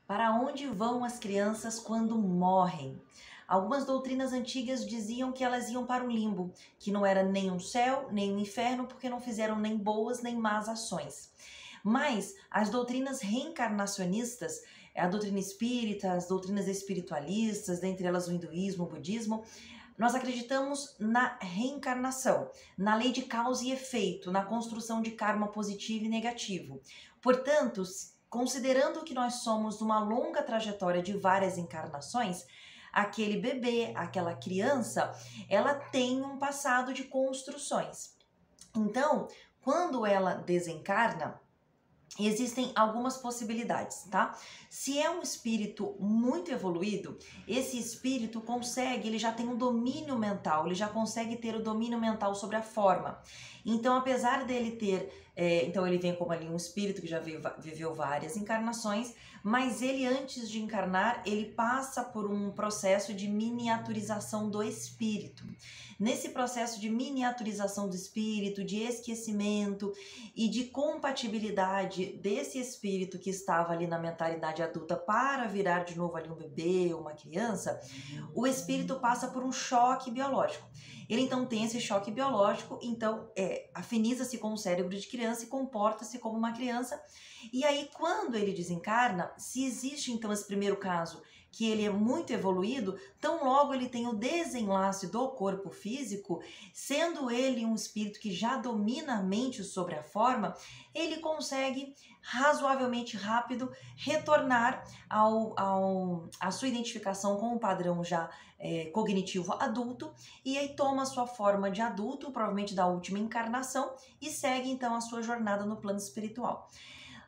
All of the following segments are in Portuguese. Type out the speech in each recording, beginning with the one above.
Para onde vão as crianças quando morrem? Algumas doutrinas antigas diziam que elas iam para o limbo, que não era nem um céu, nem um inferno, porque não fizeram nem boas nem más ações. Mas as doutrinas reencarnacionistas, a doutrina espírita, as doutrinas espiritualistas, dentre elas o hinduísmo, o budismo, nós acreditamos na reencarnação, na lei de causa e efeito, na construção de karma positivo e negativo. Portanto, considerando que nós somos uma longa trajetória de várias encarnações, aquele bebê, aquela criança, ela tem um passado de construções. Então, quando ela desencarna, existem algumas possibilidades, tá? Se é um espírito muito evoluído, esse espírito consegue, ele já tem um domínio mental, ele já consegue ter o domínio mental sobre a forma. Então, apesar dele ter, então ele vem como ali um espírito que já viveu várias encarnações, mas ele antes de encarnar, ele passa por um processo de miniaturização do espírito. Nesse processo de miniaturização do espírito, de esquecimento e de compatibilidade desse espírito que estava ali na mentalidade adulta para virar de novo ali um bebê ou uma criança, o espírito passa por um choque biológico. Ele então tem esse choque biológico, então afiniza-se com o cérebro de criança e comporta-se como uma criança. E aí quando ele desencarna, se existe então esse primeiro caso, que ele é muito evoluído, tão logo ele tem o desenlace do corpo físico, sendo ele um espírito que já domina a mente sobre a forma, ele consegue razoavelmente rápido retornar à sua identificação com o padrão já cognitivo adulto, e aí toma a sua forma de adulto, provavelmente da última encarnação, e segue então a sua jornada no plano espiritual.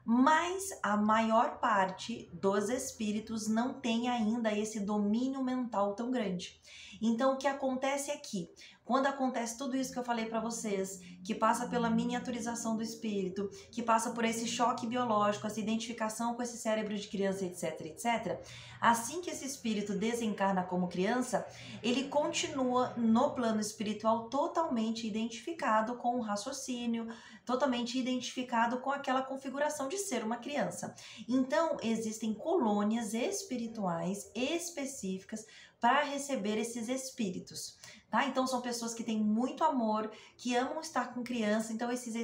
Mas a maior parte dos espíritos não tem ainda esse domínio mental tão grande. Então o que acontece é que, quando acontece tudo isso que eu falei para vocês, que passa pela miniaturização do espírito, que passa por esse choque biológico, essa identificação com esse cérebro de criança, etc, etc, assim que esse espírito desencarna como criança, ele continua no plano espiritual totalmente identificado com o raciocínio, totalmente identificado com aquela configuração de ser uma criança. Então, existem colônias espirituais específicas para receber esses espíritos, tá? Então, são pessoas que têm muito amor, que amam estar com criança, então esses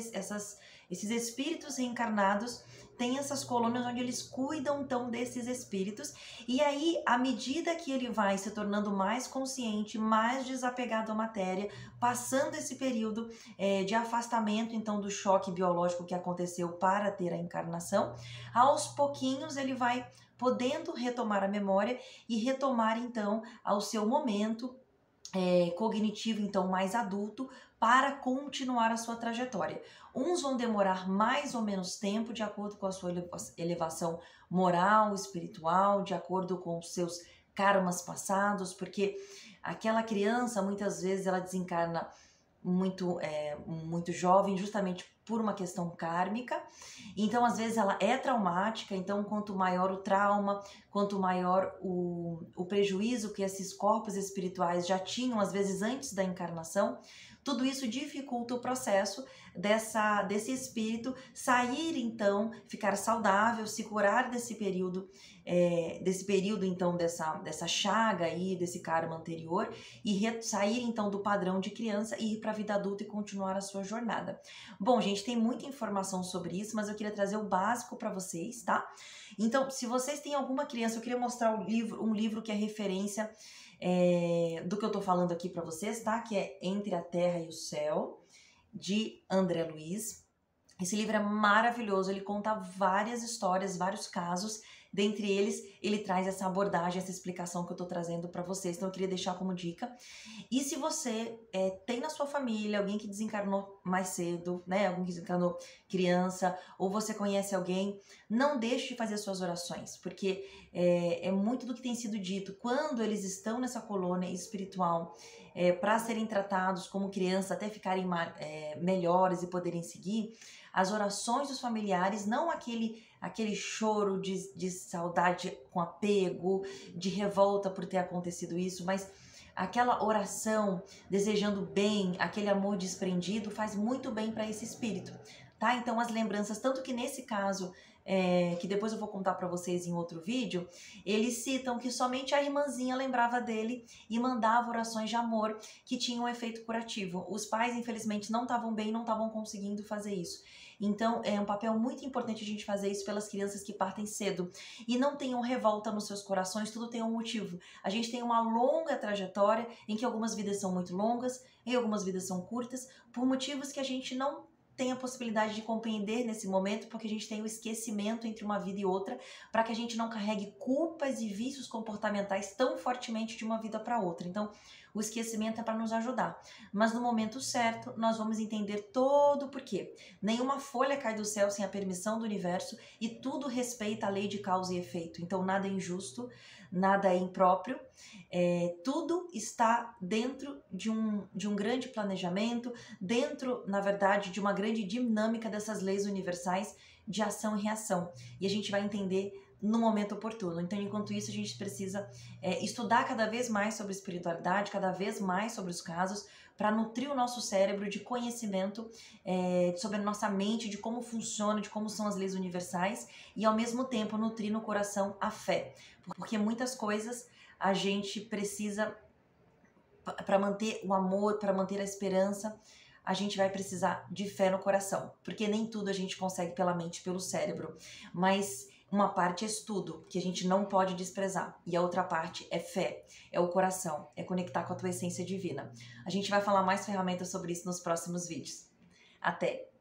espíritos reencarnados têm essas colônias onde eles cuidam então desses espíritos, e aí, à medida que ele vai se tornando mais consciente, mais desapegado à matéria, passando esse período de afastamento então do choque biológico que aconteceu para ter a encarnação, aos pouquinhos ele vai podendo retomar a memória e retomar então ao seu momento cognitivo então mais adulto para continuar a sua trajetória. Uns vão demorar mais ou menos tempo de acordo com a sua elevação moral, espiritual, de acordo com os seus karmas passados, porque aquela criança muitas vezes ela desencarna muito jovem, justamente por uma questão kármica. Então, às vezes, ela é traumática. Então, quanto maior o trauma, quanto maior o prejuízo que esses corpos espirituais já tinham, às vezes, antes da encarnação, tudo isso dificulta o processo desse espírito sair, então, ficar saudável, se curar desse período, então, dessa chaga aí, desse karma anterior, e sair, então, do padrão de criança e ir para a vida adulta e continuar a sua jornada. Bom, gente, tem muita informação sobre isso, mas eu queria trazer o básico para vocês, tá? Então, se vocês têm alguma criança, eu queria mostrar um livro que é referência do que eu tô falando aqui para vocês, tá? Que é Entre a Terra e o Céu, de André Luiz. Esse livro é maravilhoso, ele conta várias histórias, vários casos. Dentre eles, ele traz essa abordagem, essa explicação que eu tô trazendo para vocês. Então, eu queria deixar como dica. E se você tem na sua família alguém que desencarnou mais cedo, né? Alguém que desencarnou criança, ou você conhece alguém, não deixe de fazer suas orações, porque é muito do que tem sido dito. Quando eles estão nessa colônia espiritual, para serem tratados como criança, até ficarem melhores e poderem seguir, as orações dos familiares, não aquele choro de saudade com apego, de revolta por ter acontecido isso, mas aquela oração desejando bem, aquele amor desprendido faz muito bem para esse espírito, tá? Então as lembranças, tanto que nesse caso que depois eu vou contar para vocês em outro vídeo, eles citam que somente a irmãzinha lembrava dele e mandava orações de amor que tinham um efeito curativo. Os pais, infelizmente, não estavam bem, não estavam conseguindo fazer isso. Então, é um papel muito importante a gente fazer isso pelas crianças que partem cedo. E não tenham revolta nos seus corações, tudo tem um motivo. A gente tem uma longa trajetória em que algumas vidas são muito longas e algumas vidas são curtas, por motivos que a gente não tem a possibilidade de compreender nesse momento, porque a gente tem o esquecimento entre uma vida e outra, para que a gente não carregue culpas e vícios comportamentais tão fortemente de uma vida para outra. Então, o esquecimento é para nos ajudar. Mas no momento certo, nós vamos entender todo o porquê. Nenhuma folha cai do céu sem a permissão do universo e tudo respeita a lei de causa e efeito. Então, nada é injusto, nada é impróprio, tudo está dentro de um grande planejamento, dentro, na verdade, de uma grande dinâmica dessas leis universais de ação e reação. E a gente vai entender no momento oportuno. Então, enquanto isso, a gente precisa estudar cada vez mais sobre espiritualidade, cada vez mais sobre os casos, para nutrir o nosso cérebro de conhecimento sobre a nossa mente, de como funciona, de como são as leis universais e, ao mesmo tempo, nutrir no coração a fé. Porque muitas coisas a gente precisa, para manter o amor, para manter a esperança, a gente vai precisar de fé no coração. Porque nem tudo a gente consegue pela mente, pelo cérebro. Mas uma parte é estudo, que a gente não pode desprezar. E a outra parte é fé, é o coração, é conectar com a tua essência divina. A gente vai falar mais ferramentas sobre isso nos próximos vídeos. Até!